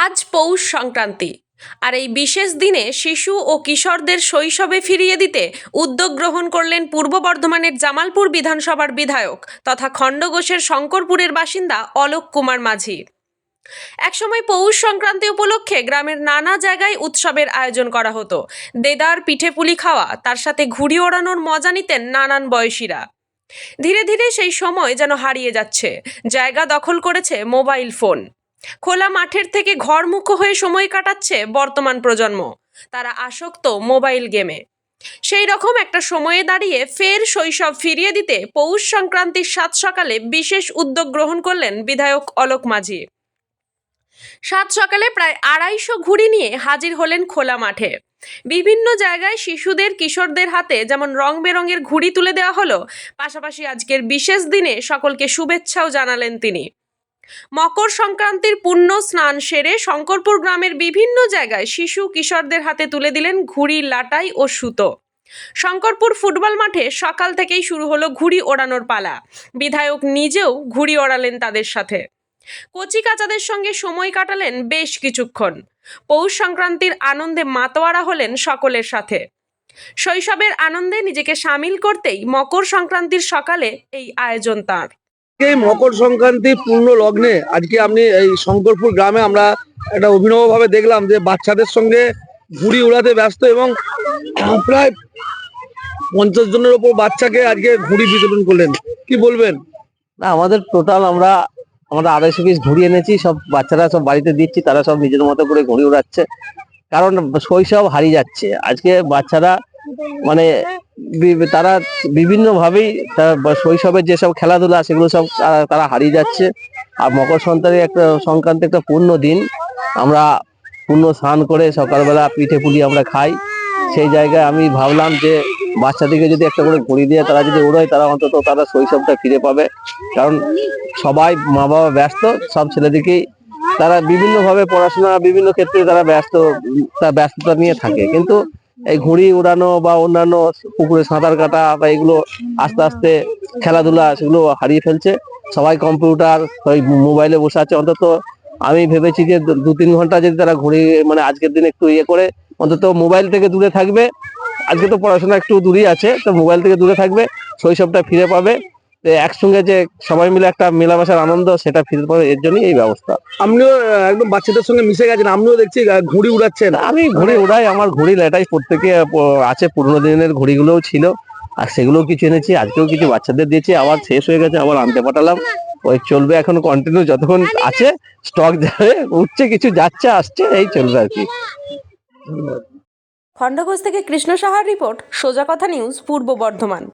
আজ পৌষ সংক্রান্তি, আর এই বিশেষ দিনে শিশু ও কিশোরদের শৈশবে ফিরিয়ে দিতে উদ্যোগ গ্রহণ করলেন পূর্ব বর্ধমানের জামালপুর বিধানসভার বিধায়ক তথা খণ্ডঘোষের শঙ্করপুরের বাসিন্দা অলোক কুমার মাঝি। একসময় পৌষ সংক্রান্তি উপলক্ষে গ্রামের নানা জায়গায় উৎসবের আয়োজন করা হতো। দেদার পিঠে পুলি খাওয়া, তার সাথে ঘুড়ি ওড়ানোর মজা নিতেন নানান বয়সীরা। ধীরে ধীরে সেই সময় যেন হারিয়ে যাচ্ছে, জায়গা দখল করেছে মোবাইল ফোন। খোলা মাঠের থেকে ঘরমুখো হয়ে সময় কাটাচ্ছে বর্তমান প্রজন্ম, তারা আসক্ত মোবাইল গেমে। সেই রকম একটা সময়ে দাঁড়িয়ে ফের শৈশব ফিরিয়ে দিতে পৌষ সংক্রান্তির সাত সকালে বিশেষ উদ্যোগ গ্রহণ করলেন বিধায়ক অলোক মাঝি। সাত সকালে প্রায় 250 ঘুড়ি নিয়ে হাজির হলেন খোলা মাঠে। বিভিন্ন জায়গায় শিশুদের কিশোরদের হাতে যেমন রং বেরঙের ঘুড়ি তুলে দেওয়া হলো, পাশাপাশি আজকের বিশেষ দিনে সকলকে শুভেচ্ছাও জানালেন তিনি। মকর সংক্রান্তির পুণ্য স্নান সেরে শঙ্করপুর গ্রামের বিভিন্ন জায়গায় শিশু কিশোরদের হাতে তুলে দিলেন ঘুড়ি, লাটাই ও সুতো। শঙ্করপুর ফুটবল মাঠে সকাল থেকেই শুরু হলো ঘুড়ি ওড়ানোর পালা। বিধায়ক নিজেও ঘুড়ি ওড়ালেন তাদের সাথে। কচি কাচাদের সঙ্গে সময় কাটালেন বেশ কিছুক্ষণ। পৌষ সংক্রান্তির আনন্দে মাতোয়ারা হলেন সকলের সাথে। শৈশবের আনন্দে নিজেকে সামিল করতেই মকর সংক্রান্তির সকালে এই আয়োজন তাঁর। এই মকর সংক্রান্তি পূর্ণ লগ্নে আজকে আপনি এই শঙ্করপুর গ্রামে আমরা একটা অভিনবভাবে দেখলাম যে বাচ্চাদের সঙ্গে ঘুড়ি উড়াতে ব্যস্ত এবং প্রায় 50 জনের ওপর বাচ্চাকে আজকে ঘুড়ি বিতরণ করলেন। কি বলবেন? না, আমাদের টোটাল আমরা 250 পিস ঘুড়ি এনেছি, সব বাচ্চারা সব বাড়িতে দিচ্ছি, তারা সব নিজের মতো করে ঘুড়ি উড়াচ্ছে। কারণ শৈশব হারিয়ে যাচ্ছে আজকে বাচ্চারা, মানে তারা বিভিন্ন ভাবেই শৈশবের যেসব খেলাধুলা সেগুলো সব তারা হারিয়ে যাচ্ছে। আর মকর সংক্রান্তি একটা পূর্ণ দিন, আমরা পূর্ণ স্নান করে সকালবেলা পিঠে পুলি আমরা খাই। সেই জায়গায় আমি ভাবলাম যে বাচ্চাদেরকে যদি একটা করে ঘুড়ি দিয়ে তারা যদি ওড়ায়, তারা অন্তত তারা শৈশবটা ফিরে পাবে। কারণ সবাই মা বাবা ব্যস্ত, সব ছেলেদেরকেই তারা বিভিন্নভাবে পড়াশোনা বিভিন্ন ক্ষেত্রে তারা ব্যস্ততা নিয়ে থাকে, কিন্তু এই ঘুড়ি উড়ানো বা অন্যান্য পুকুরে সাঁতার কাটা বা এগুলো আস্তে আস্তে খেলাধুলা সেগুলো হারিয়ে ফেলছে। সবাই কম্পিউটার ওই মোবাইলে বসে আছে। অন্তত আমি ভেবেছি যে 2-3 ঘন্টা যদি তারা ঘুড়ি, মানে আজকের দিন একটু করে অন্তত মোবাইল থেকে দূরে থাকবে। আজকে তো পড়াশোনা একটু দূরেই আছে, তো মোবাইল থেকে দূরে থাকবে, শৈশবটা ফিরে পাবে। একসঙ্গে যে সবাই মিলে একটা মেলামেশার আনন্দ সেটা ফিরে পাবে, এর জন্যই এই ব্যবস্থা। আপনিও একদম বাচ্চাদের সঙ্গে মিশে গেছেন, আপনিও দেখছি ঘুড়ি উড়াচ্ছেন। আমি ঘুড়ি উড়াই, আমার ঘুড়ি লেটাই প্রত্যেকে আছে, পুরোনো দিনের ঘুড়িগুলোও ছিল, আর সেগুলোও কিছু এনেছি, আজকেও কিছু বাচ্চাদের দিয়েছি। আবার শেষ হয়ে গেছে, আবার আনতে পাঠালাম। ওই চলবে এখন কন্টিনিউ, যতক্ষণ আছে স্টক যাবে, উঠছে কিছু যাচ্ছে আসছে, এই চলবে আর কি। খণ্ডঘোষ থেকে কৃষ্ণ সাহার রিপোর্ট, সোজা কথা নিউজ, পূর্ব বর্ধমান।